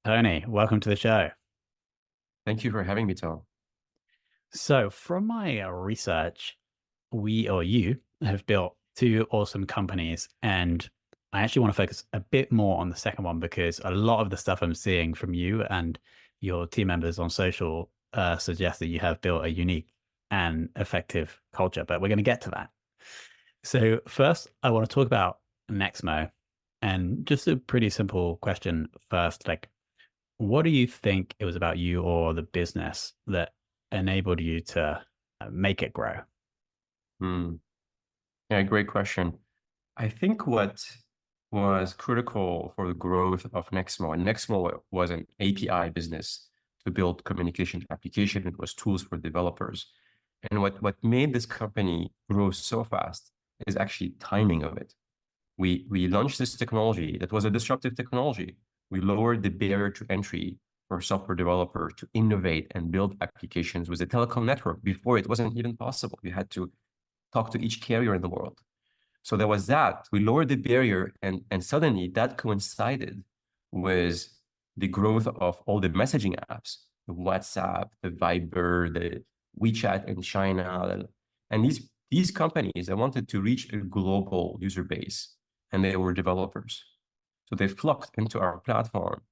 Tony, welcome to the show. Thank you for having me, Tom. So, from my research, you have built two awesome companies, and I actually want to focus a bit more on the second one because a lot of the stuff I'm seeing from you and your team members on social suggests that you have built a unique and effective culture. But we're going to get to that. So, first, I want to talk about Nexmo, and just a pretty simple question first, like, what do you think it was about you or the business that enabled you to make it grow? Hmm. Yeah, great question. I think what was critical for the growth of Nexmo, and Nexmo was an API business to build communication application. It was tools for developers. And what made this company grow so fast is actually timing of it. We launched this technology that was a disruptive technology. We lowered the barrier to entry for software developers to innovate and build applications with a telecom network. Before, it wasn't even possible. You had to talk to each carrier in the world. So there was that. We lowered the barrier, and suddenly that coincided with the growth of all the messaging apps, the WhatsApp, the Viber, the WeChat in China. And these companies, they wanted to reach a global user base, and they were developers. So they flocked into our platform,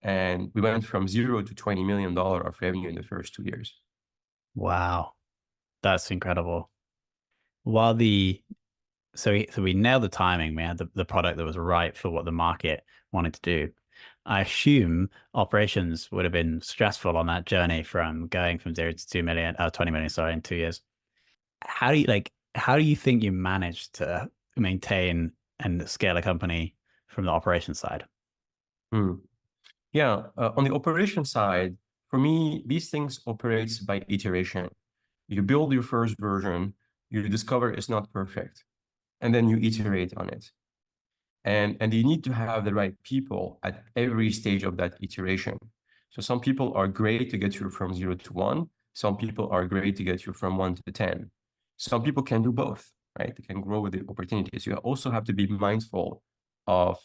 and we went from zero to $20 million of revenue in the first 2 years. Wow, that's incredible. While the so we nailed the timing, we had the product that was right for what the market wanted to do. I assume operations would have been stressful on that journey from going from 0 to 2 million, 20 million, sorry, in 2 years. How do you think you managed to maintain and scale a company from the operations side? Hmm. Yeah, on the operation side, for me, these things operates by iteration. You build your first version, you discover it's not perfect, and then you iterate on it. And you need to have the right people at every stage of that iteration. So some people are great to get you from 0 to 1. Some people are great to get you from 1 to 10. Some people can do both, right? They can grow with the opportunities. You also have to be mindful of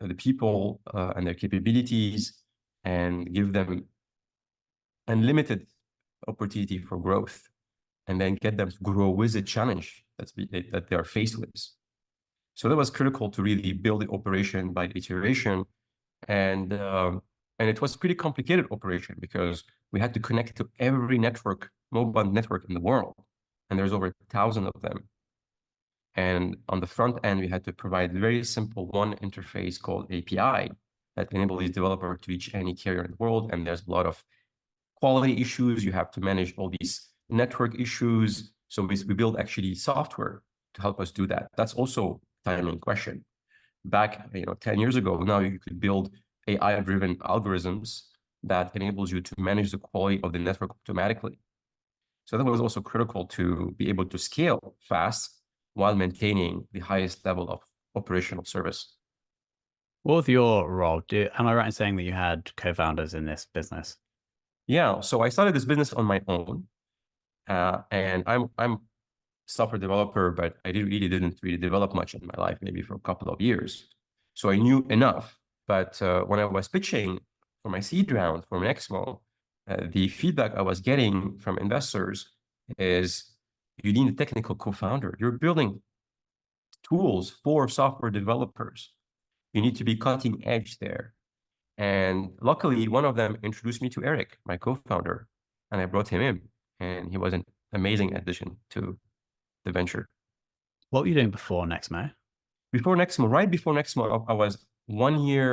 the people and their capabilities and give them unlimited opportunity for growth, and then get them to grow with the challenge that they are faced with. So that was critical to really build the operation by iteration. And it was pretty complicated operation because we had to connect to every network, mobile network in the world. And there's over 1,000 of them. And on the front end, we had to provide very simple one interface called API that enables these developers to reach any carrier in the world. And there's a lot of quality issues. You have to manage all these network issues. So we build actually software to help us do that. That's also a timing question. Back 10 years ago, now you could build AI-driven algorithms that enables you to manage the quality of the network automatically. So that was also critical to be able to scale fast while maintaining the highest level of operational service. What was your role? Am I right in saying that you had co-founders in this business? Yeah, so I started this business on my own, and I'm software developer, but I didn't really develop much in my life, maybe for a couple of years. So I knew enough. But when I was pitching for my seed round for Nexmo, the feedback I was getting from investors is you need a technical co-founder. You're building tools for software developers. You need to be cutting edge there. And luckily, one of them introduced me to Eric, my co-founder, and I brought him in, and he was an amazing addition to the venture. What were you doing before Nexmo? Right before Nexmo,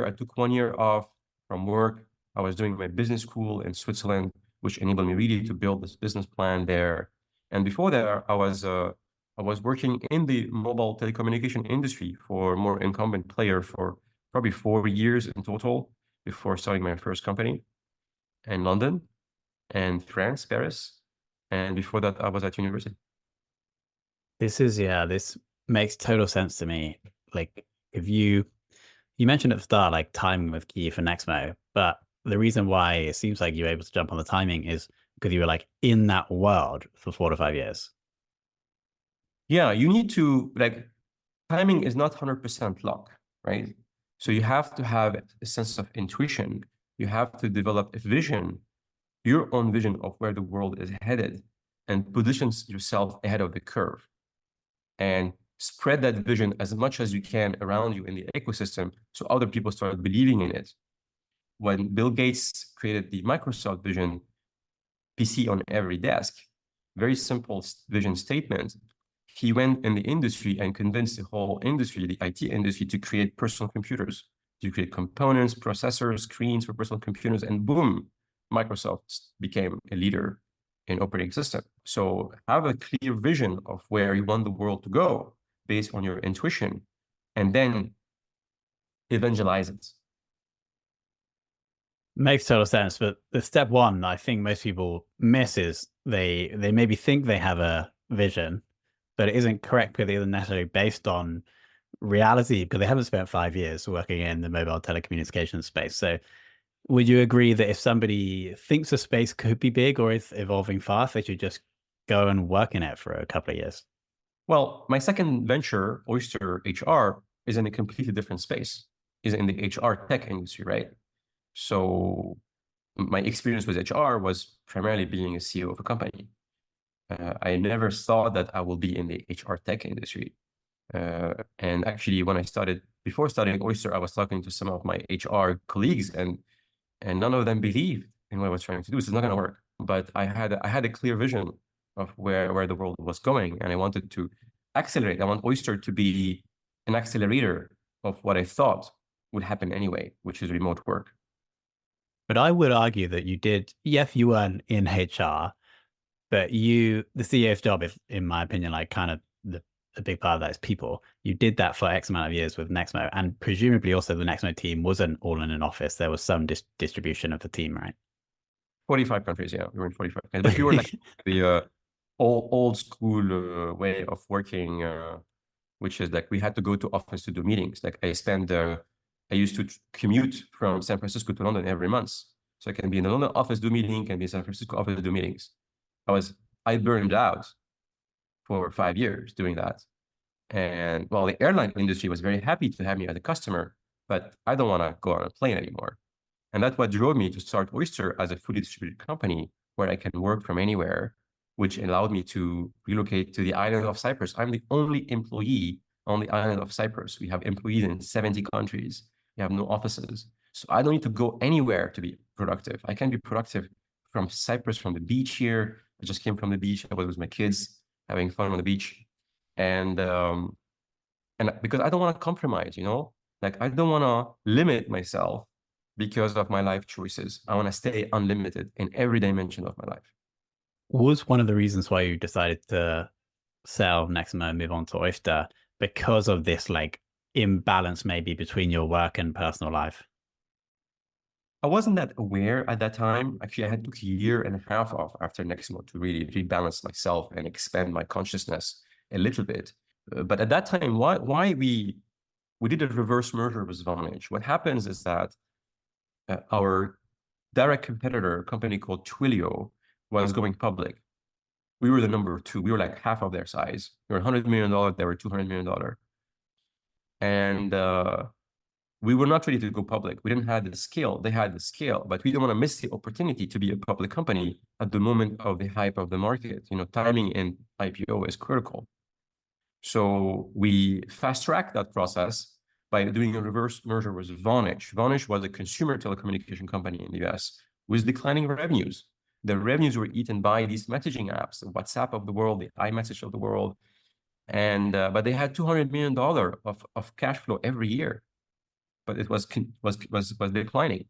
I took 1 year off from work. I was doing my business school in Switzerland, which enabled me really to build this business plan there. And before that, I was working in the mobile telecommunication industry for a more incumbent player for probably 4 years in total before starting my first company in London and France, Paris. And before that, I was at university. This makes total sense to me. Like if you mentioned at the start, like timing was key for Nexmo, but the reason why it seems like you were able to jump on the timing is because you were like in that world for 4 to 5 years. Yeah, you need to timing is not 100% luck, right? So you have to have a sense of intuition You have to develop a vision, your own vision of where the world is headed, and positions yourself ahead of the curve. And spread that vision as much as you can around you in the ecosystem so other people start believing in it. When Bill Gates created the Microsoft vision, PC on every desk, very simple vision statement, he went in the industry and convinced the whole industry, the IT industry, to create personal computers, to create components, processors, screens for personal computers, and boom, Microsoft became a leader in operating system. So have a clear vision of where you want the world to go based on your intuition, and then evangelize it. Makes total sense. But the step one, I think most people miss is they maybe think they have a vision, but it isn't correct because it isn't necessarily based on reality because they haven't spent 5 years working in the mobile telecommunications space. So would you agree that if somebody thinks a space could be big or is evolving fast, they should just go and work in it for a couple of years? Well, my second venture, Oyster HR, is in a completely different space, is in the HR tech industry, right? So my experience with HR was primarily being a CEO of a company. I never thought that I will be in the HR tech industry. And actually, when I started, before starting Oyster, I was talking to some of my HR colleagues, and none of them believed in what I was trying to do. It's not going to work. But I had a clear vision of where the world was going, and I wanted to accelerate. I want Oyster to be an accelerator of what I thought would happen anyway, which is remote work. But I would argue that you did, yes, you weren't in HR, but the CEO's job is, in my opinion, like kind of a big part of that is people. You did that for X amount of years with Nexmo, and presumably also the Nexmo team wasn't all in an office. There was some distribution of the team, right? 45 countries, yeah. We were in 45 countries. But we were like the old school way of working, which is like we had to go to office to do meetings. Like I used to commute from San Francisco to London every month. So I can be in the London office, do meeting, can be in San Francisco office, do meetings. I burned out for 5 years doing that. And well, the airline industry was very happy to have me as a customer, but I don't want to go on a plane anymore. And that's what drove me to start Oyster as a fully distributed company where I can work from anywhere, which allowed me to relocate to the island of Cyprus. I'm the only employee on the island of Cyprus. We have employees in 70 countries. We have no offices. So I don't need to go anywhere to be productive. I can be productive from Cyprus, from the beach here. I just came from the beach. I was with my kids having fun on the beach. And because I don't want to compromise, like I don't want to limit myself because of my life choices. I want to stay unlimited in every dimension of my life. What was one of the reasons why you decided to sell Nexmo and move on to Oyster because of this like imbalance maybe between your work and personal life? I wasn't that aware at that time. Actually, I had took a year and a half off after Nexmo to really rebalance myself and expand my consciousness a little bit. But at that time, why we did a reverse merger with Vonage. What happens is that our direct competitor, a company called Twilio, was going public. We were the number two. We were like half of their size. We were $100 million. They were $200 million. And we were not ready to go public. We didn't have the scale. They had the scale, but we didn't want to miss the opportunity to be a public company at the moment of the hype of the market. Timing in IPO is critical. So we fast-tracked that process by doing a reverse merger with Vonage. Vonage was a consumer telecommunication company in the US with declining revenues. The revenues were eaten by these messaging apps, the WhatsApp of the world, the iMessage of the world. And but they had $200 million of cash flow every year, but it was declining.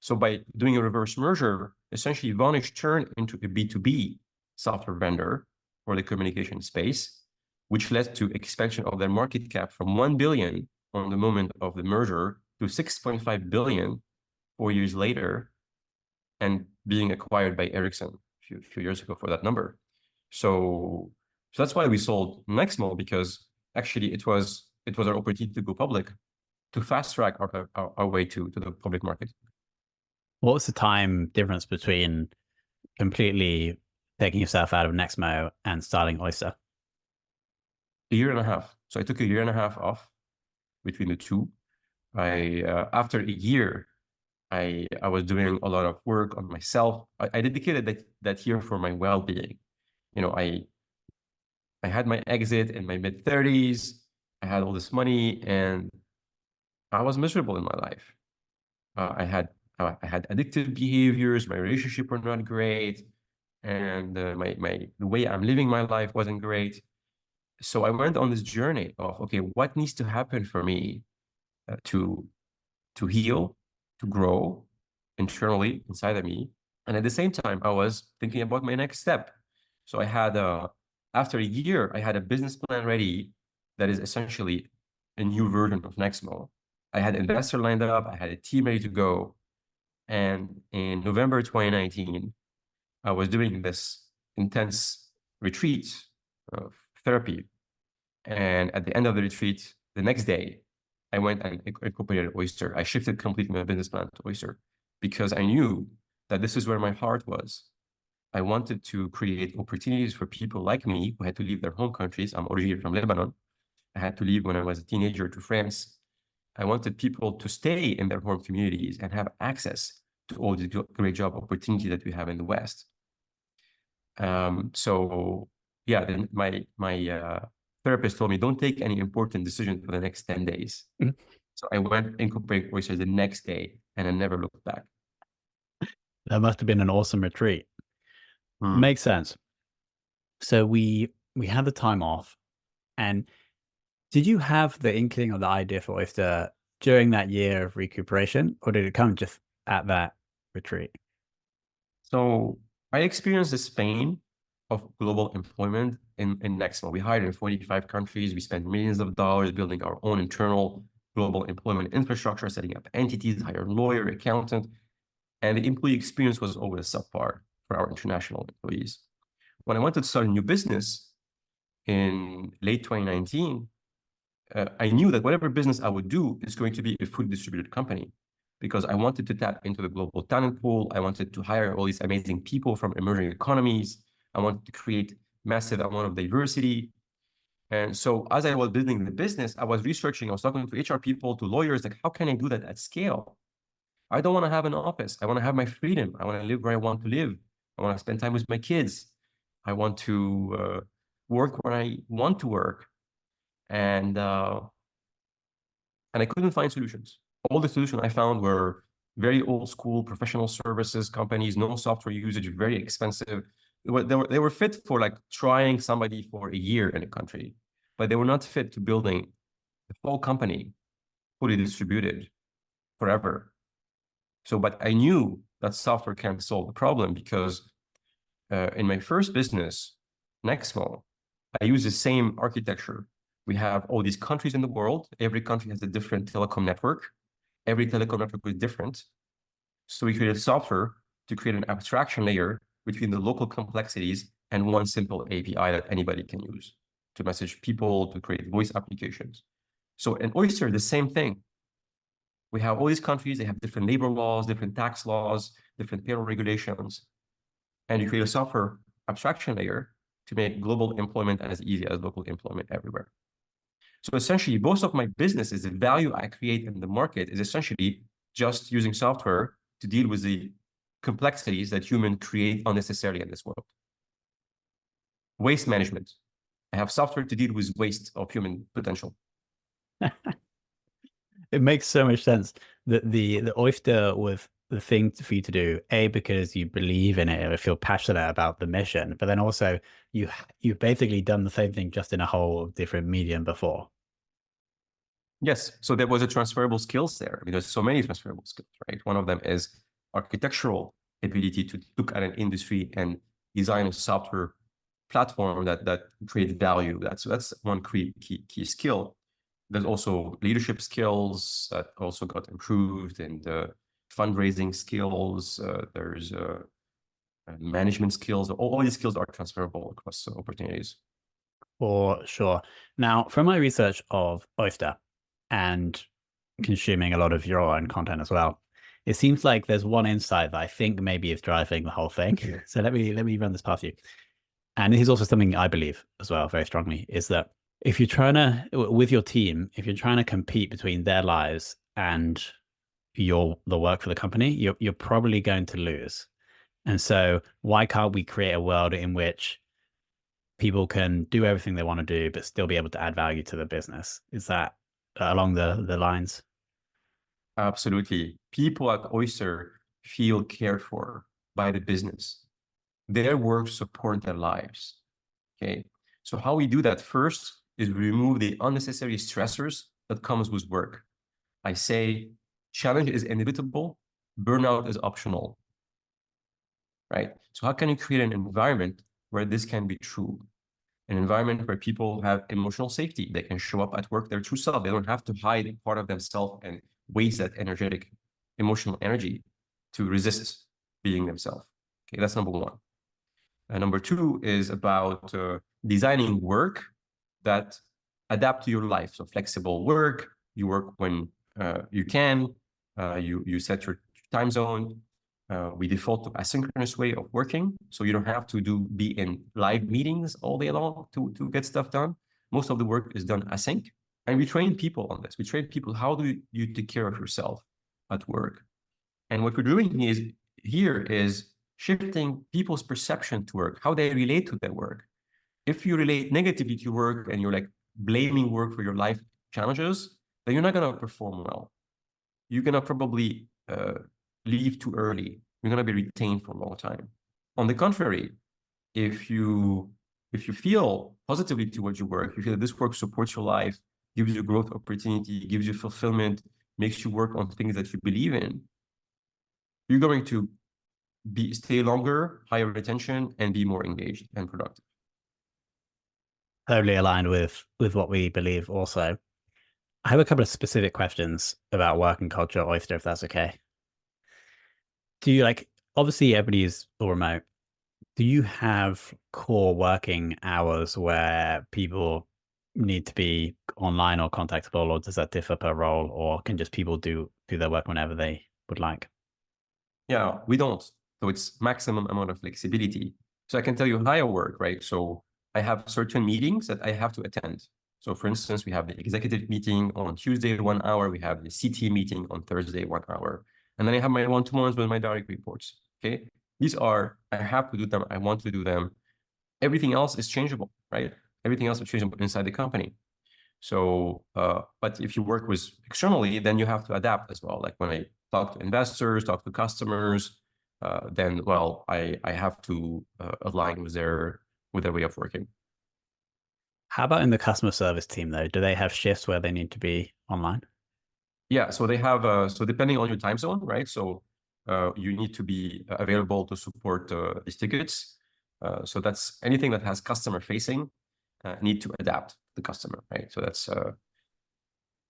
So by doing a reverse merger, essentially Vonage turned into a B2B software vendor for the communication space, which led to expansion of their market cap from 1 billion on the moment of the merger to 6.5 billion 4 years later, and being acquired by Ericsson a few years ago for that number. So that's why we sold Nexmo, because actually it was our opportunity to go public, to fast track our way to the public market. What was the time difference between completely taking yourself out of Nexmo and starting Oyster? A year and a half. So I took a year and a half off between the two. After a year, I was doing a lot of work on myself. I dedicated that year for my well-being. I had my exit in my mid-30s. I had all this money, and I was miserable in my life. I had addictive behaviors. My relationship were not great, and the way I'm living my life wasn't great. So I went on this journey of, okay, what needs to happen for me to heal, to grow internally inside of me. And at the same time, I was thinking about my next step. So after a year, I had a business plan ready that is essentially a new version of Nexmo. I had an investor lined up, I had a team ready to go. And in November 2019, I was doing this intense retreat of therapy. And at the end of the retreat, the next day, I went and incorporated Oyster. I shifted completely my business plan to Oyster because I knew that this is where my heart was. I wanted to create opportunities for people like me who had to leave their home countries. I'm originally from Lebanon. I had to leave when I was a teenager to France. I wanted people to stay in their home communities and have access to all the great job opportunity that we have in the West. So yeah, then my therapist told me, don't take any important decisions for the next 10 days. So I went incorporated Oyster the next day, and I never looked back. That must have been an awesome retreat. Makes sense. So we had the time off, and did you have the inkling or the idea for Oyster during that year of recuperation, or did it come just at that retreat? So I experienced this pain of global employment in Nexmo. We hired in 45 countries. We spent millions of dollars building our own internal global employment infrastructure, setting up entities, hired lawyer, accountant, and the employee experience was always subpar for our international employees. When I wanted to start a new business in late 2019, I knew that whatever business I would do is going to be a fully distributed company because I wanted to tap into the global talent pool. I wanted to hire all these amazing people from emerging economies. I wanted to create massive amount of diversity. And so as I was building the business, I was researching, I was talking to HR people, to lawyers, like, how can I do that at scale? I don't want to have an office. I want to have my freedom. I want to live where I want to live. I want to spend time with my kids. I want to work when I want to work. And I couldn't find solutions. All the solutions I found were very old school professional services companies, no software usage, very expensive. They were fit for like trying somebody for a year in a country, but they were not fit to building the whole company fully distributed forever. So, but I knew that software can solve the problem because in my first business, Nexmo, I use the same architecture. We have all these countries in the world. Every country has a different telecom network. Every telecom network is different. So we created software to create an abstraction layer between the local complexities and one simple API that anybody can use to message people, to create voice applications. So in Oyster, the same thing. We have all these countries, they have different labor laws, different tax laws, different payroll regulations. And you create a software abstraction layer to make global employment as easy as local employment everywhere. So essentially, most of my business is the value I create in the market is essentially just using software to deal with the complexities that humans create unnecessarily in this world. Waste management. I have software to deal with waste of human potential. It makes so much sense that the Oyster was the thing for you to do, A, because you believe in it or feel passionate about the mission, but then also you've basically done the same thing just in a whole different medium before. Yes, so there was a transferable skills there. I mean, there's so many transferable skills, right? One of them is architectural ability to look at an industry and design a software platform that creates value. That's one key skill. There's also leadership skills that also got improved, and fundraising skills. There's management skills. All these skills are transferable across opportunities. For sure. Now, from my research of Oyster and consuming a lot of your own content as well, it seems like there's one insight that I think maybe is driving the whole thing. So let me run this past you. And this is also something I believe as well very strongly, is that if you're trying to, with your team, if you're trying to compete between their lives and the work for the company, you're probably going to lose. And so why can't we create a world in which people can do everything they want to do, but still be able to add value to the business? Is that along the lines? Absolutely. People at Oyster feel cared for by the business. Their work support their lives. Okay. So how we do that first is we remove the unnecessary stressors that comes with work. I say challenge is inevitable, burnout is optional, right? So how can you create an environment where this can be true? An environment where people have emotional safety. They can show up at work their true self. They don't have to hide part of themselves and waste that energetic emotional energy to resist being themselves. Okay, that's number one. And number two is about designing work that adapt to your life. So flexible work, you work when you can, you set your time zone. We default to asynchronous way of working. So you don't have to be in live meetings all day long to get stuff done. Most of the work is done async. And we train people on this. We train people, how do you take care of yourself at work? And what we're doing is shifting people's perception to work, how they relate to their work. If you relate negatively to work and you're like blaming work for your life challenges, then you're not going to perform well. You're going to probably leave too early. You're going to be retained for a long time. On the contrary, if you feel positively towards your work, you feel that this work supports your life, gives you growth opportunity, gives you fulfillment, makes you work on things that you believe in, you're going to stay longer, higher retention, and be more engaged and productive. Totally aligned with what we believe also. I have a couple of specific questions about work and culture at Oyster, if that's okay. Do you obviously everybody's all remote. Do you have core working hours where people need to be online or contactable, or does that differ per role, or can just people do their work whenever they would like? Yeah, we don't. So it's maximum amount of flexibility. So I can tell you how I work, right? So I have certain meetings that I have to attend. So for instance, we have the executive meeting on Tuesday, 1 hour. We have the CT meeting on Thursday, 1 hour. And then I have my one-to-ones with my direct reports. Okay. These are, I have to do them. I want to do them. Everything else is changeable, right? Everything else is changeable inside the company. So, but if you work with externally, then you have to adapt as well. Like when I talk to investors, talk to customers, then, well, I have to align with their way of working. How about in the customer service team, though? Do they have shifts where they need to be online? Yeah, so they have, so depending on your time zone, right? So you need to be available to support these tickets. So that's anything that has customer facing need to adapt the customer, right? So that's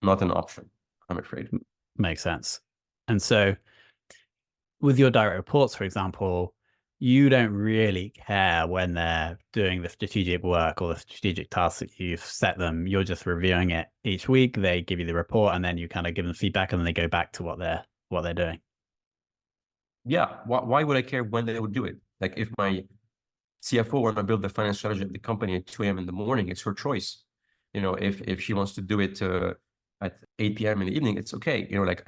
not an option, I'm afraid. Makes sense. And so with your direct reports, for example, you don't really care when they're doing the strategic work or the strategic tasks that you've set them. You're just reviewing it each week. They give you the report, and then you kind of give them feedback, and then they go back to what they're doing. Yeah, why would I care when they would do it? Like if my CFO want to build the finance strategy of the company at 2 a.m. in the morning, it's her choice. You know, if she wants to do it at 8 p.m. in the evening, it's okay. You know, like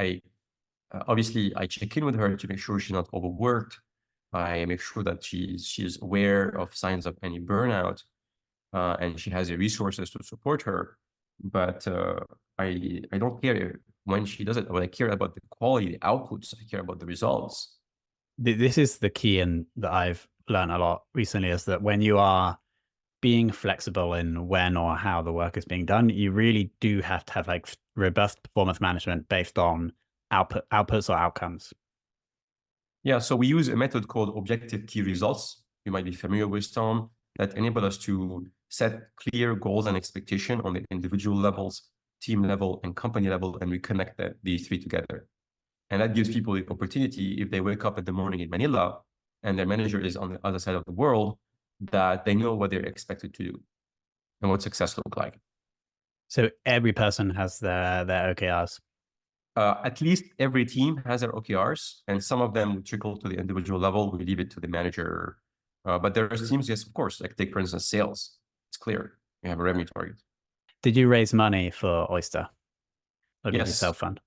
obviously I check in with her to make sure she's not overworked. I make sure that she's aware of signs of any burnout, and she has the resources to support her. But I don't care when she does it. But I care about the quality, the outputs. I care about the results. This is the key, and that I've learned a lot recently, is that when you are being flexible in when or how the work is being done, you really do have to have robust performance management based on outputs or outcomes. Yeah, so we use a method called objective key results. You might be familiar with, Tom, that enable us to set clear goals and expectation on the individual levels, team level, and company level, and we connect these three together. And that gives people the opportunity, if they wake up in the morning in Manila and their manager is on the other side of the world, that they know what they're expected to do and what success look like. So every person has their OKRs. At least every team has their OKRs, and some of them trickle to the individual level. We leave it to the manager. But there's teams, yes, of course, like take, for instance, sales. It's clear. You have a revenue target. Did you raise money for Oyster, or did you Yes, self-fund?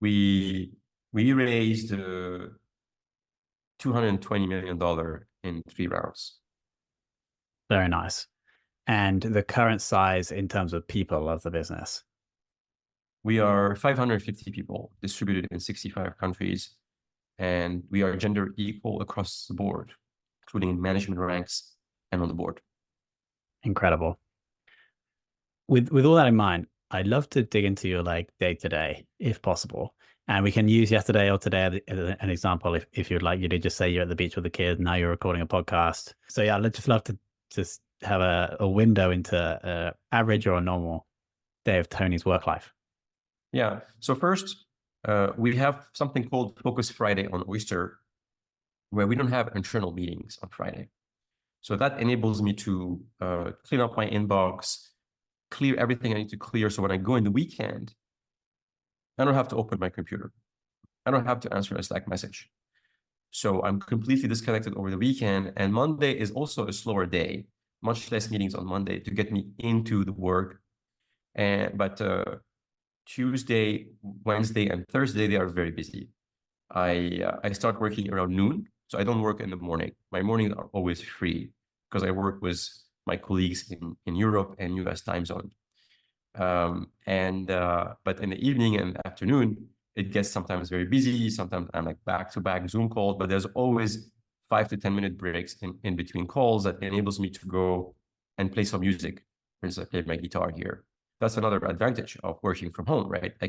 we We raised $220 million in 3 rounds. Very nice. And the current size in terms of people of the business? We are 550 people distributed in 65 countries, and we are gender equal across the board, including in management ranks and on the board. Incredible. With all that in mind, I'd love to dig into your like day to day, if possible. And we can use yesterday or today as an example if you'd like. You did just say you're at the beach with the kids, now you're recording a podcast. So yeah, I'd just love to just have a window into average or a normal day of Tony's work life. Yeah. So first, we have something called Focus Friday on Oyster, where we don't have internal meetings on Friday. So that enables me to clean up my inbox, clear everything I need to clear. So when I go in the weekend, I don't have to open my computer. I don't have to answer a Slack message. So I'm completely disconnected over the weekend. And Monday is also a slower day, much less meetings on Monday to get me into the work. But Tuesday, Wednesday, and Thursday, they are very busy. I start working around noon, so I don't work in the morning. My mornings are always free because I work with my colleagues in Europe and US time zone. But in the evening and afternoon, it gets sometimes very busy. Sometimes I'm like back-to-back Zoom calls, but there's always 5 to 10 minute breaks in between calls that enables me to go and play some music. For instance, I play my guitar here. That's another advantage of working from home, right? I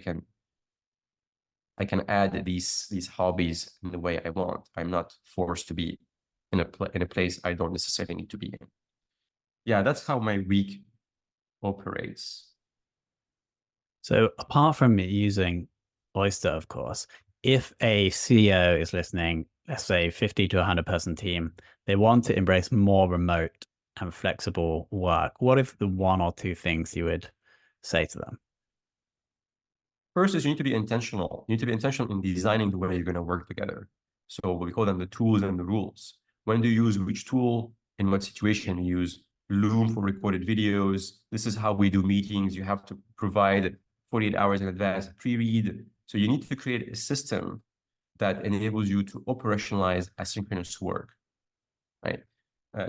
can add these hobbies in the way I want. I'm not forced to be in a place I don't necessarily need to be in. Yeah, that's how my week operates. So apart from using Oyster, of course, if a CEO is listening, let's say 50 to 100 person team, they want to embrace more remote and flexible work, what if the one or two things you would say to them? First is you need to be intentional. You need to be intentional in designing the way you're going to work together. So we call them the tools and the rules. When do you use which tool? In what situation you use Loom for recorded videos? This is how we do meetings. You have to provide 48 hours in advance pre-read. So you need to create a system that enables you to operationalize asynchronous work, right?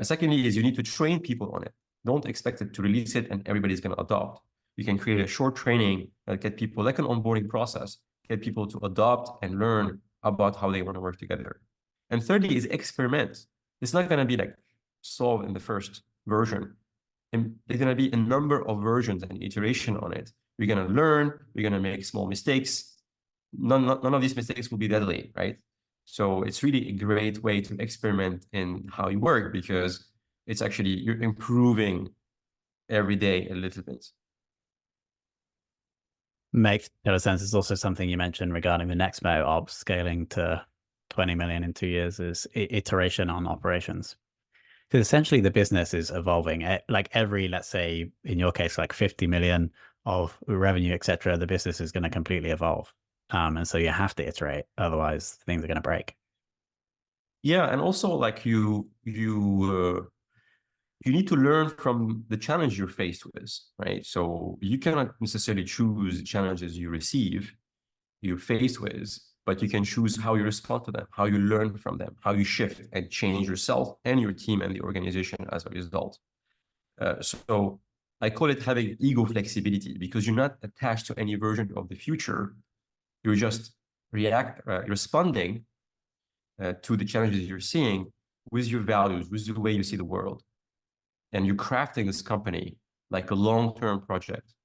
Secondly is you need to train people on it. Don't expect it to release it and everybody's going to adopt. You can create a short training that get people, like an onboarding process, get people to adopt and learn about how they want to work together. And thirdly is experiment. It's not going to be like solved in the first version. And there's going to be a number of versions and iteration on it. We're going to learn, we're going to make small mistakes. None of these mistakes will be deadly, right? So it's really a great way to experiment in how you work because it's actually, you're improving every day a little bit. Makes total sense. It's also something you mentioned regarding the Nexmo ops scaling to 20 million in 2 years is iteration on operations. Because essentially the business is evolving. Like every, let's say, in your case, like 50 million of revenue, etc., the business is going to completely evolve. And so you have to iterate, otherwise things are going to break. Yeah, and also like you need to learn from the challenge you're faced with, right? So you cannot necessarily choose challenges you're faced with, but you can choose how you respond to them, how you learn from them, how you shift and change yourself and your team and the organization as a result. So I call it having ego flexibility because you're not attached to any version of the future. You're just responding to the challenges you're seeing with your values, with the way you see the world. And you're crafting this company like a long-term project.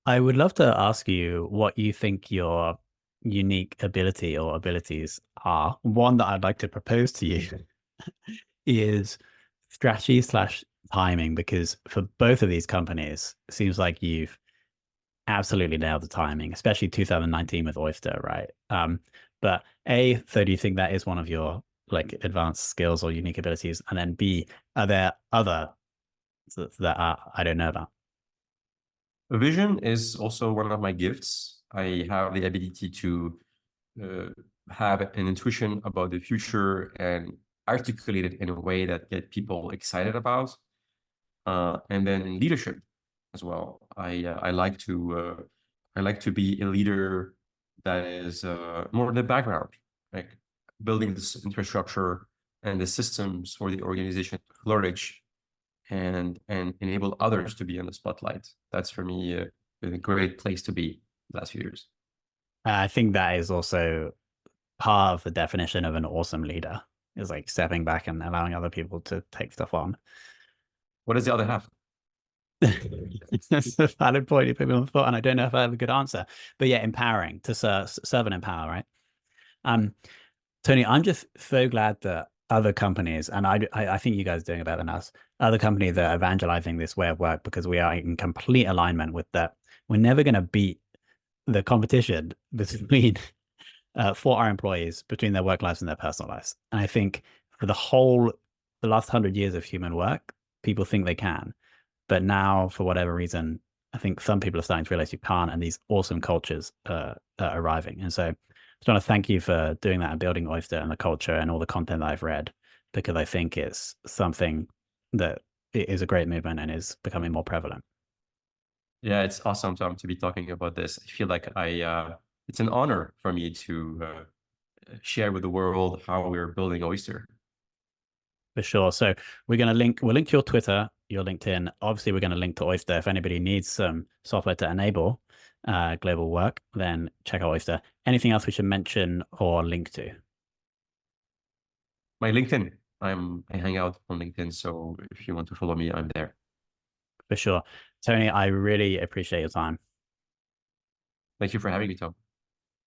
I would love to ask you what you think your unique ability or abilities are. One that I'd like to propose to you is strategy slash timing, because for both of these companies, it seems like you've absolutely nailed the timing, especially 2019 with Oyster, right? But A, so do you think that is one of your like advanced skills or unique abilities? And then B, are there other that are, I don't know about? Vision is also one of my gifts. I have the ability to have an intuition about the future and articulate it in a way that get people excited about. And then leadership as well. I like to be a leader that is more the background, like building this infrastructure and the systems for the organization to flourish and enable others to be in the spotlight. That's for me a great place to be the last few years. I think that is also part of the definition of an awesome leader, is like stepping back and allowing other people to take stuff on. What is the other half? That's a valid point you put me on the spot, and I don't know if I have a good answer. But yeah, empowering, to serve and empower, right? Tony, I'm just so glad that other companies, and I think you guys are doing it better than us, other companies that are evangelizing this way of work, because we are in complete alignment with that. We're never going to beat the competition between for our employees, between their work lives and their personal lives. And I think for the last 100 years of human work, people think they can. But now, for whatever reason, I think some people are starting to realize you can't, and these awesome cultures are arriving. And so I just want to thank you for doing that and building Oyster and the culture and all the content that I've read, because I think it's something that is a great movement and is becoming more prevalent. Yeah, it's awesome, Tom, to be talking about this. I feel like it's an honor for me to share with the world how we're building Oyster. For sure. So we'll link to your Twitter, your LinkedIn. Obviously, we're going to link to Oyster. If anybody needs some software to enable global work, then check out Oyster. Anything else we should mention or link to? My LinkedIn. I hang out on LinkedIn, so if you want to follow me, I'm there. For sure. Tony, I really appreciate your time. Thank you for having me, Tom.